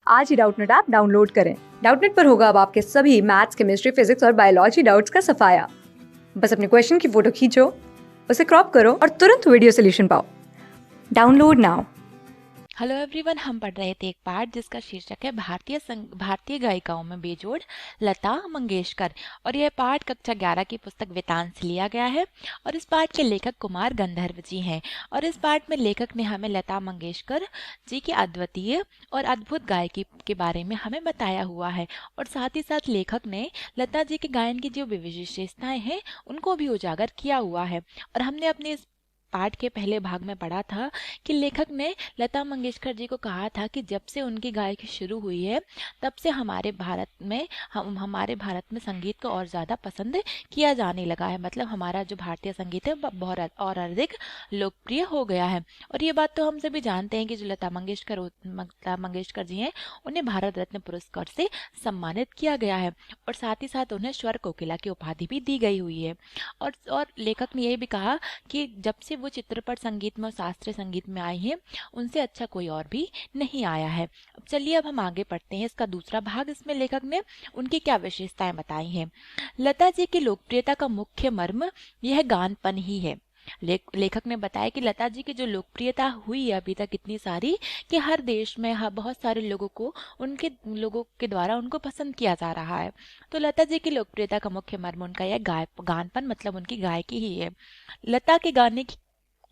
आज ही Doubtnut app download करें। Doubtnut पर होगा अब आपके सभी मैथ्स, केमिस्ट्री, फिजिक्स और बायोलॉजी डाउट्स का सफाया। बस अपने क्वेश्चन की फोटो खींचो, उसे क्रॉप करो और तुरंत वीडियो सोल्यूशन पाओ। Download now. हेलो एवरीवन, हम पढ़ रहे थे एक पाठ जिसका शीर्षक है भारतीय गायिकाओं में बेजोड़ लता मंगेशकर। और यह पाठ कक्षा 11 की पुस्तक वेतान से लिया गया है और इस पाठ के लेखक कुमार गंधर्व जी हैं। और इस पाठ में लेखक ने हमें लता मंगेशकर जी की अद्वितीय और अद्भुत गायकी के बारे में हमें बताया हुआ है। और साथ ही साथ लेखक ने लता जी के गायन की जो विशेषताएं हैं उनको भी उजागर किया हुआ है। और हमने अपने इस पाठ के पहले भाग में पढ़ा था कि लेखक ने लता मंगेशकर जी को कहा था कि जब से उनकी गायकी शुरू हुई है तब से हमारे भारत में संगीत को और ज़्यादा पसंद किया जाने लगा है। मतलब हमारा जो भारतीय संगीत है वह बहुत और अधिक लोकप्रिय हो गया है। और ये बात तो हम सभी जानते हैं कि जो लता मंगेशकर जी हैं उन्हें भारत रत्न पुरस्कार से सम्मानित किया गया है और साथ ही साथ उन्हें स्वर कोकिला की उपाधि भी दी गई हुई है। और लेखक ने यह भी कहा कि जब से वो चित्रपट संगीत में और शास्त्रीय संगीत में आई हैं उनसे अच्छा कोई और भी नहीं आया है। अब चलिए अब हम आगे पढ़ते हैं इसका दूसरा भाग। इसमें लेखक ने उनकी क्या विशेषताएं बताई हैं। लता जी की लोकप्रियता का मुख्य मर्म यह गानपन ही है। लेखक ने बताया कि लता जी की जो लोकप्रियता हुई है अभी तक इतनी सारी कि हर देश में बहुत सारे लोगों के द्वारा उनको पसंद किया जा रहा है। तो लता जी की लोकप्रियता का मुख्य मर्म उनका यह गानपन मतलब उनकी गायकी ही है। लता के गाने की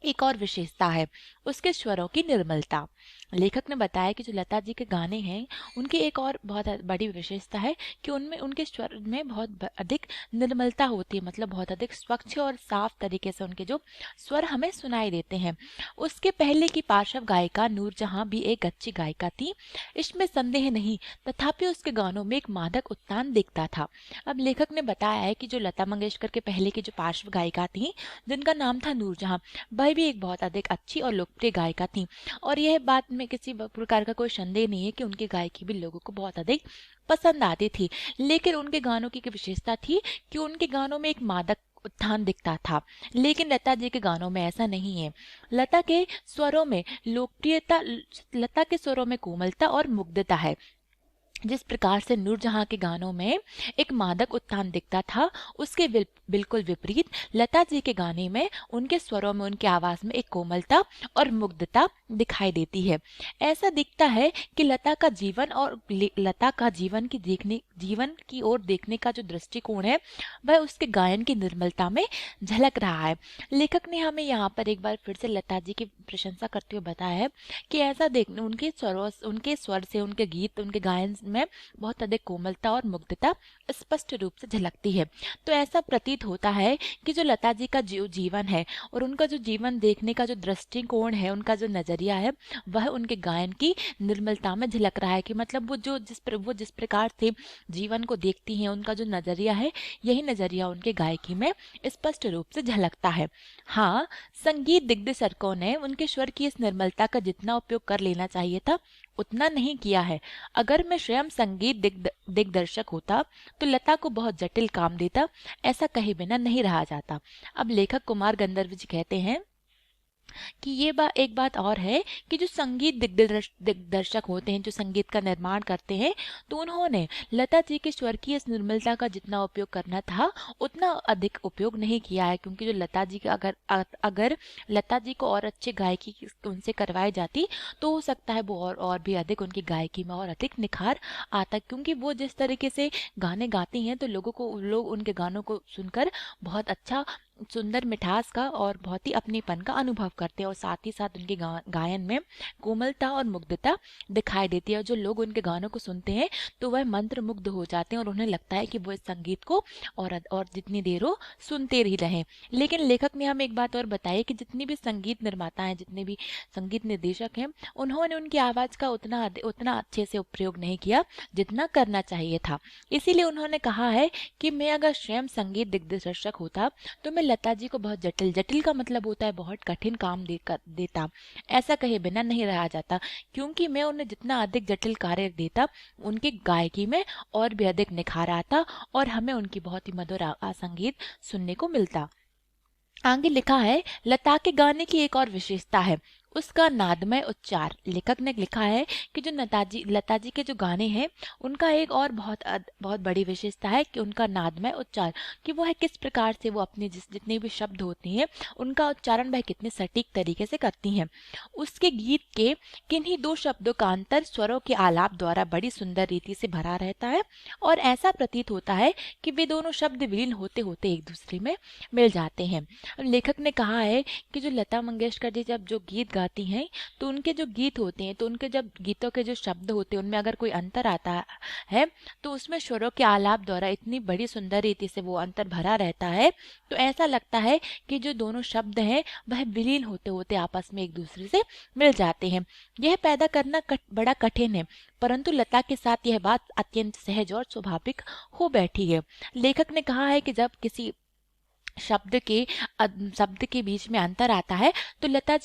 एक और विशेषता है उसके स्वरों की निर्मलता। लेखक ने बताया कि जो लता जी के गाने हैं उनकी एक और बहुत बड़ी विशेषता है कि उनमें उनके स्वर में बहुत अधिक निर्मलता होती है। मतलब बहुत अधिक स्वच्छ और साफ तरीके से उनके जो स्वर हमें सुनाई देते हैं। उसके पहले की पार्श्व गायिका नूरजहां भी एक अच्छी गायिका थी, इसमें संदेह नहीं, तथापि उसके गानों में एक मादक उत्तान दिखता था। अब लेखक ने बताया है कि जो लता मंगेशकर के पहले की जो पार्श्व गायिका थी जिनका नाम था नूरजहां, वह भी एक बहुत अधिक अच्छी और लोकप्रिय गायिका थी। और यह बात में किसी प्रकार का कोई संदेह नहीं है कि उनकी गायकी भी लोगों को बहुत अधिक पसंद आती थी। लेकिन उनके गानों की विशेषता थी कि उनके गानों में एक मादक उत्थान दिखता था। लेकिन लता जी के गानों में ऐसा नहीं है। लता के स्वरों में लोकप्रियता, लता के स्वरों में कोमलता और मुग्धता है। जिस प्रकार से नूरजहां के गानों में एक मादक उत्थान दिखता था उसके बिल्कुल विपरीत लता जी के गाने में उनके स्वरों में, उनकी आवाज में एक कोमलता और मुग्धता दिखाई देती है। ऐसा दिखता है कि लता का जीवन की ओर देखने का जो दृष्टिकोण है वह उसके गायन की निर्मलता में झलक रहा है। लेखक ने हमें यहाँ पर एक बार फिर से लता जी की प्रशंसा करते हुए बताया है कि ऐसा देखने उनके स्वर से, उनके गीत, उनके गायन में बहुत अधिक कोमलता और मुग्धता स्पष्ट रूप से झलकती है। तो ऐसा प्रतीत होता है कि जो लता जी का जीवन है और उनका जो जीवन देखने का जो दृष्टिकोण है, उनका जो नजरिया है वह उनके गायन की निर्मलता में झलक रहा है। कि मतलब वो जिस प्रकार से जीवन को देखती हैं, उनका जो नजरिया है यही नजरिया उनके गायकी में स्पष्ट रूप से झलकता है। हाँ, संगीत दिग्दर्शकों ने उनके स्वर की इस निर्मलता का जितना उपयोग कर लेना चाहिए था उतना नहीं किया है। अगर मैं स्वयं संगीत दिग्दर्शक होता तो लता को बहुत जटिल काम देता, ऐसा कहे बिना नहीं रहा जाता। अब लेखक कुमार गंधर्व जी कहते हैं कि एक बात और है कि जो संगीत दिग्दर्शक होते हैं, जो संगीत का निर्माण करते हैं, तो उन्होंने लता जी के स्वर की इस निर्मलता का जितना उपयोग करना था उतना अधिक उपयोग नहीं किया है। क्योंकि जो लता जी का अगर लता जी को और अच्छी गायकी उनसे करवाई जाती तो हो सकता है वो और भी अधिक उनकी गायकी में और अधिक निखार आता। क्योंकि वो जिस तरीके से गाने गाती हैं तो लोग उनके गानों को सुनकर बहुत अच्छा, सुंदर, मिठास का और बहुत ही अपनेपन का अनुभव करते हैं। और साथ ही साथ उनके गायन में कोमलता और मुग्धता दिखाई देती है। और जो लोग उनके गानों को सुनते हैं तो वह मंत्र मुग्ध हो जाते हैं और उन्हें लगता है कि वो इस संगीत को और जितनी देर हो सुनते ही रहें। लेकिन लेखक ने हमें एक बात और बताई कि जितनी भी संगीत निर्माता हैं, जितने भी संगीत निर्देशक हैं, उन्होंने उनकी आवाज़ का उतना अच्छे से प्रयोग नहीं किया जितना करना चाहिए था। इसीलिए उन्होंने कहा है कि मैं अगर स्वयं संगीत दिग्दर्शक होता तो मैं लता जी को बहुत जटिल का मतलब होता है बहुत कठिन काम देता, ऐसा कहे बिना नहीं रहा जाता। क्योंकि मैं उन्हें जितना अधिक जटिल कार्य देता उनकी गायकी में और भी अधिक निखार आता और हमें उनकी बहुत ही मधुर संगीत सुनने को मिलता। आगे लिखा है, लता के गाने की एक और विशेषता है उसका नादमय उच्चार। लेखक ने लिखा है कि जो लता जी के जो गाने हैं उनका एक और बहुत बड़ी विशेषता है कि उनका नादमय उच्चार, कि वो है किस प्रकार से वो अपने जितने भी शब्द होते हैं उनका उच्चारण वह कितने सटीक तरीके से करती हैं। उसके गीत के किन्हीं दो शब्दों का अंतर स्वरों के आलाप द्वारा बड़ी सुंदर रीति से भरा रहता है और ऐसा प्रतीत होता है कि वे दोनों शब्द विलीन होते होते एक दूसरे में मिल जाते हैं। लेखक ने कहा है कि जो लता मंगेशकर जी जब जो गीत गाती हैं तो उनके जो गीत होते हैं, तो उनके जब गीतों के जो शब्द होते हैं उनमें अगर कोई अंतर आता है तो उसमें स्वरों के आलाप द्वारा इतनी बड़ी सुंदर रीति से वो अंतर भरा रहता है, तो ऐसा लगता है कि जो दोनों शब्द हैं वह विलीन होते होते आपस में एक दूसरे से मिल जाते हैं। यह पैदा करना बड़ा कठिन है, परंतु लता के साथ यह बात अत्यंत सहज और स्वाभाविक हो बैठी है। लेखक ने कहा है कि जब किसी शब्द के बीच में अंतर आता है तो लता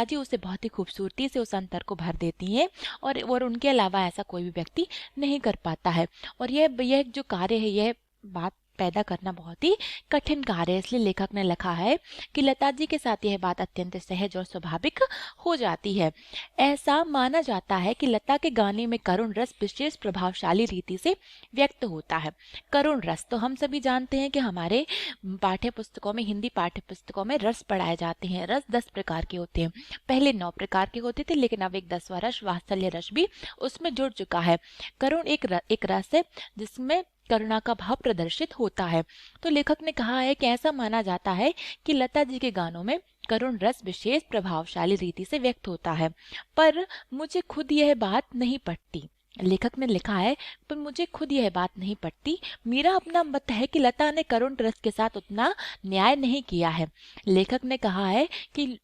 जी उसे बहुत ही खूबसूरती से उस अंतर को भर देती हैं और उनके अलावा ऐसा कोई भी व्यक्ति नहीं कर पाता है। और यह जो कार्य है, यह बात पैदा करना बहुत ही कठिन कार्य है, इसलिए लेखक ने लिखा है कि लता जी के साथ यह बात अत्यंत सहज और स्वाभाविक हो जाती है। ऐसा माना जाता है कि लता के गाने में करुण रस विशेष प्रभावशाली रीति से व्यक्त होता है। करुण रस तो हम सभी जानते हैं कि हमारे पाठ्य पुस्तकों में, हिंदी पाठ्य पुस्तकों में रस पढ़ाए जाते हैं। रस 10 प्रकार के होते हैं, पहले 9 प्रकार के होते थे, लेकिन अब एक 10वां रस वात्सल्य रस भी उसमें जुड़ चुका है। करुण एक रस है जिसमें करुणा का भाव प्रदर्शित होता है। तो लेखक ने कहा है कि ऐसा माना जाता है कि लता जी के गानों में करुण रस विशेष प्रभावशाली रीति से व्यक्त होता है, पर मुझे खुद यह बात नहीं पटती। लेखक ने लिखा है, पर मुझे खुद यह बात नहीं पटती। मेरा अपना मत है कि लता ने करुण रस के साथ उतना न्याय नहीं किया है। लेखक ने कहा है कि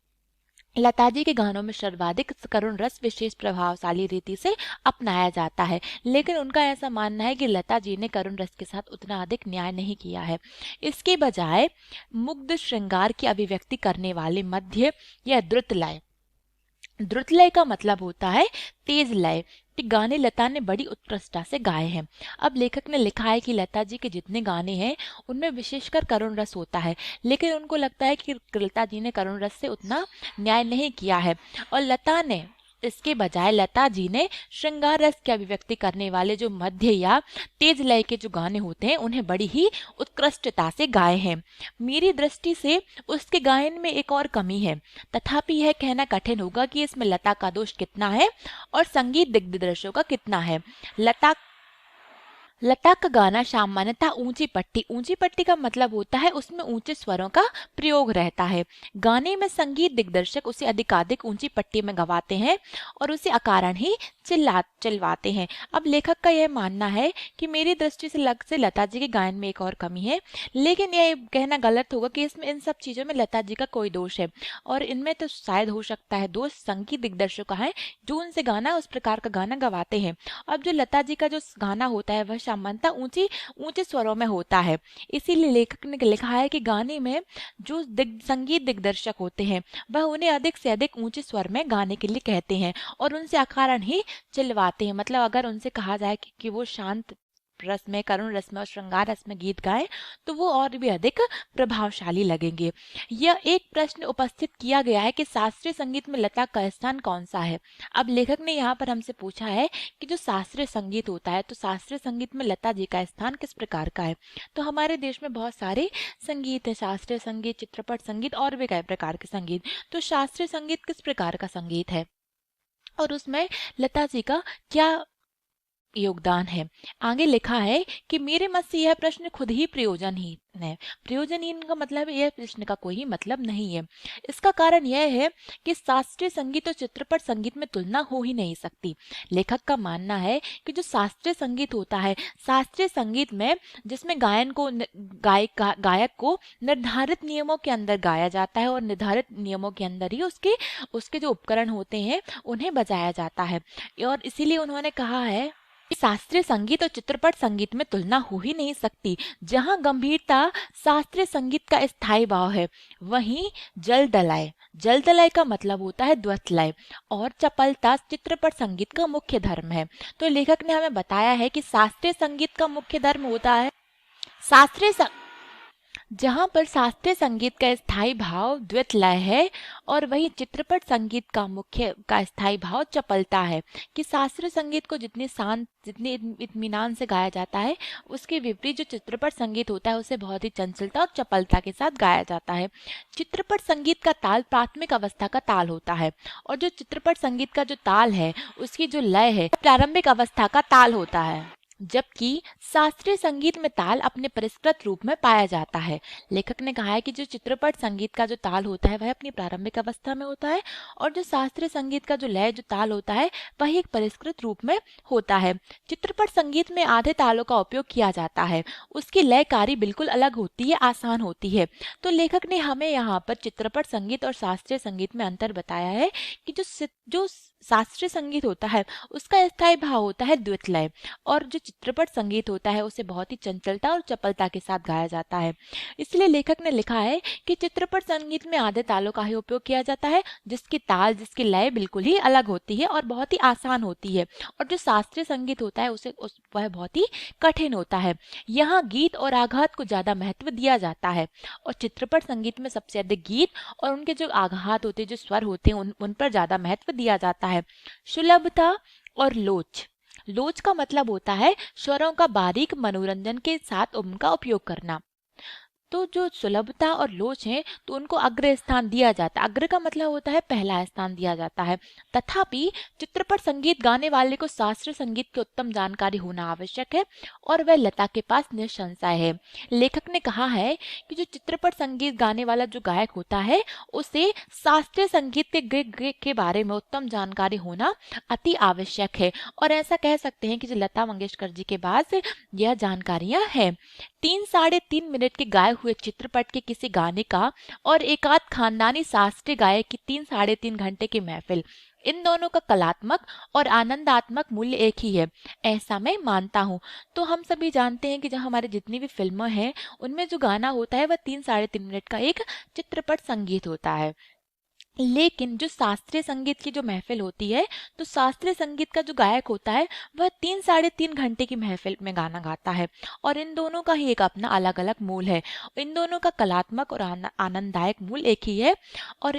लता जी के गानों में सर्वाधिक करुण रस विशेष प्रभावशाली रीति से अपनाया जाता है, लेकिन उनका ऐसा मानना है कि लता जी ने करुण रस के साथ उतना अधिक न्याय नहीं किया है। इसके बजाय मुग्ध श्रृंगार की अभिव्यक्ति करने वाले मध्य या द्रुत लय, द्रुत लय का मतलब होता है तेज लय, कि गाने लता ने बड़ी उत्कृष्टता से गाए हैं। अब लेखक ने लिखा है कि लता जी के जितने गाने हैं उनमें विशेषकर करुण रस होता है, लेकिन उनको लगता है कि लता जी ने करुण रस से उतना न्याय नहीं किया है और इसके बजाय लता जी ने श्रृंगार रस की अभिव्यक्ति करने वाले जो मध्य या तेज लय के जो गाने होते हैं उन्हें बड़ी ही उत्कृष्टता से गाए हैं। मेरी दृष्टि से उसके गायन में एक और कमी है, तथापि यह कहना कठिन होगा कि इसमें लता का दोष कितना है और संगीत दिग्दर्शकों का कितना है। लता का गाना सामान्यतः ऊंची पट्टी का मतलब होता है उसमें ऊंचे स्वरों का प्रयोग रहता है। गाने में संगीत दिग्दर्शक उसे अधिकाधिक ऊंची पट्टी में गवाते हैं और उसे अकारण ही चिल्लाते हैं। अब लेखक का यह मानना है कि मेरी दृष्टि से लता जी के गायन में एक और कमी है, लेकिन यह कहना गलत होगा कि इसमें इन सब चीज़ों में लता जी का कोई दोष है, और इनमें तो शायद हो सकता है दोष संगीत दिग्दर्शक का है जो उनसे गाना उस प्रकार का गाना गवाते हैं। अब जो लता जी का जो गाना होता है वह सामान्यतः ऊंचे स्वरों में होता है, इसीलिए लेखक ने लिखा है कि गाने में जो संगीत दिग्दर्शक होते हैं वह उन्हें अधिक से अधिक ऊंचे स्वर में गाने के लिए कहते हैं और उनसे अकारण ही चिल्वाते हैं। मतलब अगर उनसे कहा जाए कि वो शांत रस में, करुण रस में और श्रृंगार रस में गीत गाएं तो वो और भी अधिक प्रभावशाली लगेंगे। यह एक प्रश्न उपस्थित किया गया है कि शास्त्रीय संगीत में लता का स्थान कौन सा है। अब लेखक ने यहाँ पर हमसे पूछा है कि जो शास्त्रीय संगीत होता है तो शास्त्रीय संगीत में लता जी का स्थान किस प्रकार का है। तो हमारे देश में बहुत सारे संगीत है, शास्त्रीय संगीत, चित्रपट संगीत और भी कई प्रकार के संगीत। तो शास्त्रीय संगीत किस प्रकार का संगीत है और उसमें लता जी का क्या योगदान है। आगे लिखा है कि मेरे मत से यह प्रश्न खुद ही प्रयोजनहीन है। प्रयोजनहीन का मतलब यह प्रश्न का कोई मतलब नहीं है। इसका कारण यह है कि शास्त्रीय संगीत और चित्रपट संगीत में तुलना हो ही नहीं सकती। लेखक का मानना है कि जो शास्त्रीय संगीत होता है, शास्त्रीय संगीत में जिसमें गायक को निर्धारित नियमों के अंदर गाया जाता है और निर्धारित नियमों के अंदर ही उसके जो उपकरण होते हैं उन्हें बजाया जाता है, और इसीलिए उन्होंने कहा है शास्त्रीय संगीत और चित्रपट संगीत में तुलना हो ही नहीं सकती। जहां गंभीरता शास्त्रीय संगीत का स्थायी भाव है, वहीं जल दलाय का मतलब होता है द्वैत लय, और चपलता चित्रपट संगीत का मुख्य धर्म है। तो लेखक ने हमें बताया है कि शास्त्रीय संगीत का मुख्य धर्म होता है जहाँ पर शास्त्रीय संगीत का स्थायी भाव द्वैत लय है और वही चित्रपट संगीत का मुख्य का स्थायी भाव चपलता है। कि शास्त्रीय संगीत को जितनी शांत जितनी इत्मीनान से गाया जाता है, उसके विपरीत जो चित्रपट संगीत होता है उसे बहुत ही चंचलता और चपलता के साथ गाया जाता है। चित्रपट संगीत का ताल प्राथमिक अवस्था का ताल होता है और जो चित्रपट संगीत का जो ताल है उसकी जो लय है प्रारंभिक अवस्था का ताल होता है, जबकि शास्त्रीय संगीत में ताल अपने परिष्कृत रूप में पाया जाता है। लेखक ने कहा है कि जो चित्रपट संगीत का जो ताल होता है वह अपनी प्रारंभिक अवस्था में होता है और जो शास्त्रीय संगीत का जो लय जो ताल होता है वह एक परिष्कृत रूप में होता है। चित्रपट संगीत में आधे तालों का उपयोग किया जाता है, उसकी लयकारी बिल्कुल अलग होती है, आसान होती है। तो लेखक ने हमें यहाँ पर चित्रपट संगीत और शास्त्रीय संगीत में अंतर बताया है कि जो शास्त्रीय संगीत होता है उसका स्थायी भाव होता है द्वैत लय और जो चित्रपट संगीत होता है उसे बहुत ही चंचलता और चपलता के साथ गाया जाता है। इसलिए लेखक ने लिखा है कि चित्रपट संगीत में आधे तालों का ही उपयोग किया जाता है, जिसकी ताल जिसकी लय बिल्कुल ही अलग होती है और बहुत ही आसान होती है, और जो शास्त्रीय संगीत होता है वह बहुत ही कठिन होता है। यहाँ गीत और आघात को ज्यादा महत्व दिया जाता है और चित्रपट संगीत में सबसे अधिक गीत और उनके जो आघात होते हैं, जो स्वर होते हैं, उन पर ज्यादा महत्व दिया जाता है। सुलभता और लोच। लोच का मतलब होता है स्वरों का बारीक मनोरंजन के साथ उनका उपयोग करना। तो जो सुलभता और लोच है तो उनको अग्र स्थान दिया जाता है। अग्र का मतलब होता है पहला स्थान दिया जाता है। तथापि चित्रपट संगीत गाने वाले को शास्त्रीय संगीत की उत्तम जानकारी होना आवश्यक है और वह लता के पास निसंशय है। लेखक ने कहा है कि जो चित्रपट संगीत गाने वाला जो गायक होता है उसे शास्त्रीय संगीत के बारे में उत्तम जानकारी होना अति आवश्यक है, और ऐसा कह सकते हैं कि जो लता मंगेशकर जी के पास यह जानकारियां हैं। 3-3.5 मिनट के गाए हुए चित्रपट के किसी गाने का और एकाध खानदानी शास्त्रीय गायक की 3-3.5 घंटे की महफिल, इन दोनों का कलात्मक और आनंदात्मक मूल्य एक ही है, ऐसा मैं मानता हूँ। तो हम सभी जानते हैं कि जो हमारे जितनी भी फिल्में हैं उनमें जो गाना होता है वह 3-3.5 मिनट का एक चित्रपट संगीत होता है। लेकिन जो शास्त्रीय संगीत की जो महफिल होती है, तो शास्त्रीय संगीत का जो गायक होता है वह 3-3.5 घंटे की महफिल में गाना गाता है, और इन दोनों का ही एक अपना अलग अलग मूल है। इन दोनों का कलात्मक और आनंददायक मूल एक ही है, और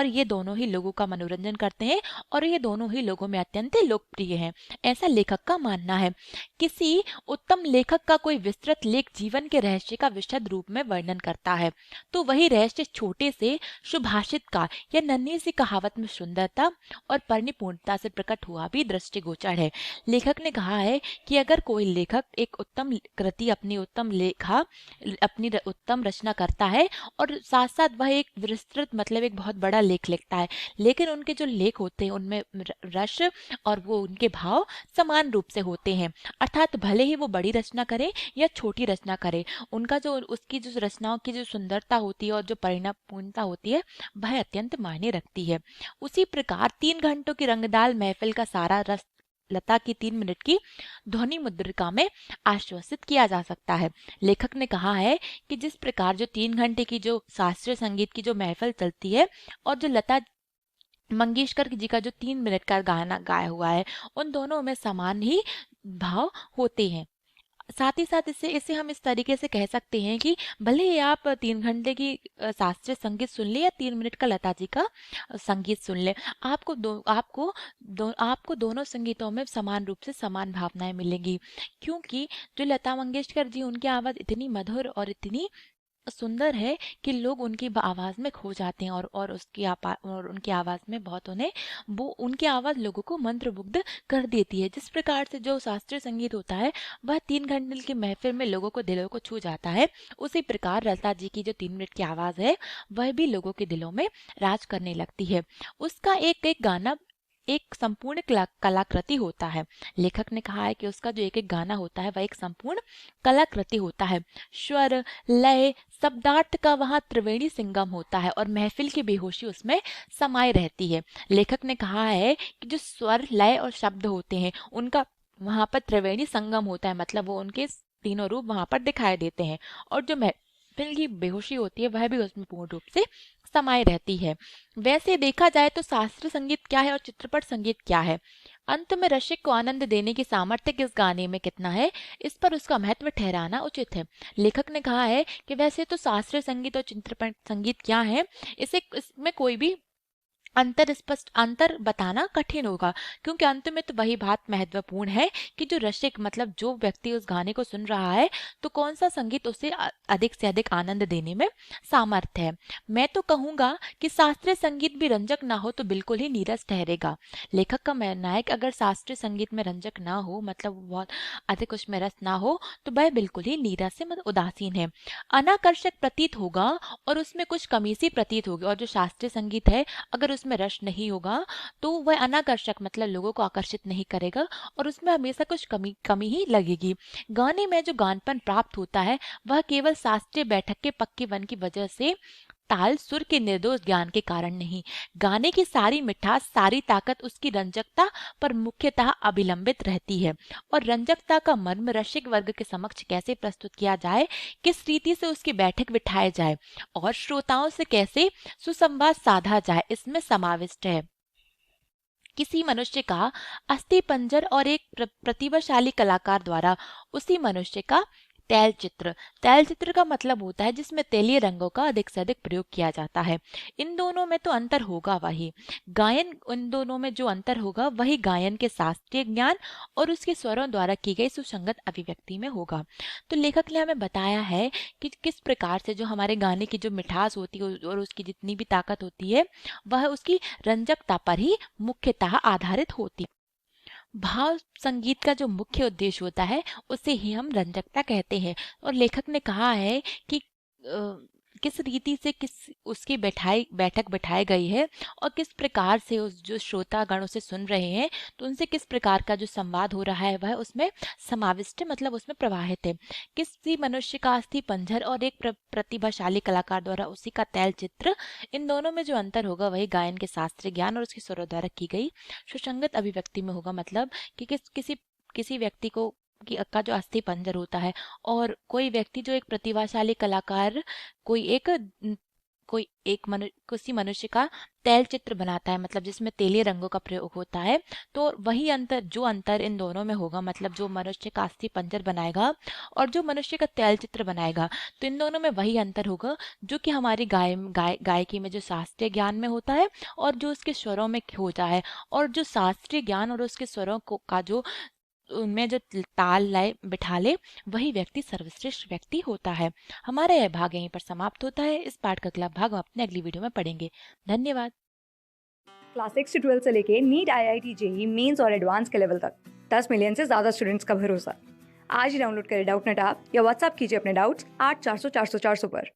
ये दोनों ही लोगों का मनोरंजन करते हैं और ये दोनों ही लोगों में अत्यंत लोकप्रिय हैं, ऐसा लेखक का मानना है। किसी उत्तम लेखक का कोई विस्तृत लेख जीवन के रहस्य का विशद रूप में वर्णन करता है, तो वही रहस्य छोटे से सुभाषित का या नन्ही सी कहावत में सुंदरता और परिपूर्णता से प्रकट हुआ भी दृष्टिगोचर है। लेखक ने कहा है कि अगर कोई लेखक एक उत्तम कृति अपनी उत्तम रचना करता है और साथ साथ वह एक विस्तृत मतलब एक बहुत बड़ा लेख लिखता है, लेकिन उनके जो लेख होते हैं उनमें रस और वो उनके भाव समान रूप से होते हैं, अर्थात भले ही वो बड़ी रचना करे या छोटी रचना करे, उनका जो उसकी जो रचनाओं की जो सुंदरता होती है और जो परिपूर्णता होती है वह अत्यंत मायने रखती है। उसी प्रकार 3 घंटों की रंगदार महफिल का सारा रस लता की 3 मिनट की ध्वनि मुद्रिका में आश्वासित किया जा सकता है। लेखक ने कहा है कि जिस प्रकार जो 3 घंटे की जो शास्त्रीय संगीत की जो महफिल चलती है और जो लता मंगेशकर जी का जो 3 मिनट का गाना गाया हुआ है, उन दोनों में समान ही भाव होते हैं। साथ ही साथ इसे हम इस तरीके से कह सकते हैं कि भले ही आप 3 घंटे की शास्त्रीय संगीत सुन ले या 3 मिनट का लता जी का संगीत सुन ले, आपको दोनों संगीतों में समान रूप से समान भावनाएं मिलेंगी, क्योंकि जो लता मंगेशकर जी उनकी आवाज़ इतनी मधुर और इतनी सुंदर है कि लोग उनकी आवाज में खो जाते हैं, और उनकी आवाज में बहुत वो उनकी आवाज लोगों को मंत्रमुग्ध कर देती है। जिस प्रकार से जो शास्त्रीय संगीत होता है वह 3 घंटे की महफिल में लोगों को दिलों को छू जाता है, उसी प्रकार लता जी की जो 3 मिनट की आवाज है वह भी लोगों के दिलों में राज करने लगती है। उसका एक एक गाना एक संपूर्ण कलाकृति होता है। लेखक ने कहा है कि उसका जो एक एक गाना होता है वह एक संपूर्ण कलाकृति होता है। स्वर, लय, शब्दार्थ का वहाँ त्रिवेणी संगम होता है और महफिल की बेहोशी उसमें समाये रहती है। लेखक ने कहा है कि जो स्वर, लय और शब्द होते हैं उनका वहाँ पर त्रिवेणी संगम होता है, मतलब वो उनके तीनों रूप वहाँ पर दिखाई देते हैं, और जो महफिल की बेहोशी होती है वह भी उसमें पूर्ण रूप से समाये रहती है। वैसे देखा जाए तो शास्त्रीय संगीत क्या है और चित्रपट संगीत क्या है? अंत में रसिक को आनंद देने की सामर्थ्य किस गाने में कितना है, इस पर उसका महत्व ठहराना उचित है। लेखक ने कहा है कि वैसे तो शास्त्रीय संगीत और चित्रपट संगीत क्या है, इसे इसमें कोई भी स्पष्ट अंतर बताना कठिन होगा, क्योंकि अंत में तो वही बात महत्वपूर्ण है कि जो रसिक मतलब जो व्यक्ति उस गाने को सुन रहा है, तो कौन सा संगीत उसे अधिक से अधिक आनंद देने में सामर्थ्य है। मैं तो कहूँगा कि शास्त्रीय संगीत भी रंजक ना हो तो बिल्कुल ही नीरस ठहरेगा। लेखक का मानना है कि अगर शास्त्रीय संगीत में रंजक ना हो, मतलब बहुत अधिक उसमें रस ना हो, तो वह बिल्कुल ही नीरस से मतलब उदासीन है, अनाकर्षक प्रतीत होगा और उसमें कुछ कमी सी प्रतीत होगी। और जो शास्त्रीय संगीत है, अगर उसमें रस नहीं होगा तो वह अनाकर्षक मतलब लोगों को आकर्षित नहीं करेगा और उसमें हमेशा कुछ कमी कमी ही लगेगी। गाने में जो गानपन प्राप्त होता है वह केवल शास्त्रीय बैठक के पक्केपन की वजह से, ताल सुर के निर्दोष ज्ञान के कारण नहीं। गाने की सारी मिठास, सारी ताकत उसकी रंजकता पर मुख्यतः अभिलंबित रहती है। और रंजकता का मर्म रसिक वर्ग के समक्ष कैसे प्रस्तुत किया जाए, किस रीति से उसकी बैठक बिठाए जाए और श्रोताओं से कैसे सुसंवाद साधा जाए, इसमें समाविष्ट है। किसी मनुष्य का अस्थि पंजर और एक प्रतिभाशाली कलाकार द्वारा उसी मनुष्य का तैल चित्र। तैल चित्र का मतलब होता है जिसमें तैलीय रंगों का अधिक से अधिक प्रयोग किया जाता है। इन दोनों में तो अंतर होगा वही गायन, इन दोनों में जो अंतर होगा वही गायन के शास्त्रीय ज्ञान और उसके स्वरों द्वारा की गई सुसंगत अभिव्यक्ति में होगा। तो लेखक ने हमें बताया है कि किस प्रकार से जो हमारे गाने की जो मिठास होती है और उसकी जितनी भी ताकत होती है, वह उसकी रंजकता पर ही मुख्यतः आधारित होती है। भाव संगीत का जो मुख्य उद्देश्य होता है उसे ही हम रंजकता कहते हैं। और लेखक ने कहा है कि किस रीति से किस उसकी बैठक बैठाई गई है और किस प्रकार से उस जो श्रोतागण उसे सुन रहे हैं, तो उनसे किस प्रकार का जो संवाद हो रहा है वह उसमें समाविष्ट मतलब उसमें प्रवाहित है। किसी मनुष्य का अस्थि पंजर और एक प्रतिभाशाली कलाकार द्वारा उसी का तैल चित्र, इन दोनों में जो अंतर होगा वही गायन के शास्त्रीय ज्ञान और उसके स्वरों द्वारा की गई सुसंगत अभिव्यक्ति में होगा। मतलब कि किसी व्यक्ति को का जो अस्थि पंजर होता है और कोई व्यक्ति जो एक प्रतिभाशाली कलाकार किसी मनुष्य का तैल चित्र बनाता है, मतलब जिसमें तेलीय रंगों का प्रयोग होता है, तो वही अंतर इन दोनों में होगा। मतलब जो मनुष्य का अस्थि पंजर बनाएगा और जो मनुष्य का तैल चित्र बनाएगा, तो इन दोनों में वही अंतर होगा जो कि हमारी गायकी में जो शास्त्रीय ज्ञान में होता है और जो उसके स्वरों में होता है। और जो शास्त्रीय ज्ञान और उसके स्वरों का जो उनमें जो ताल लय बिठा ले, वही व्यक्ति सर्वश्रेष्ठ व्यक्ति होता है। हमारा यह भाग यहीं पर समाप्त होता है। इस पाठ का अगला भाग हम अपने अगली वीडियो में पढ़ेंगे। धन्यवाद। क्लास 6 से 12 से लेके नीट, IIT, JEE मेंस और एडवांस के लेवल तक 10 मिलियन से ज्यादा स्टूडेंट्स का भरोसा। आज ही डाउनलोड करें डाउटनेट ऐप या व्हाट्सएप कीजिए अपने डाउट्स 8400 400 400 पर।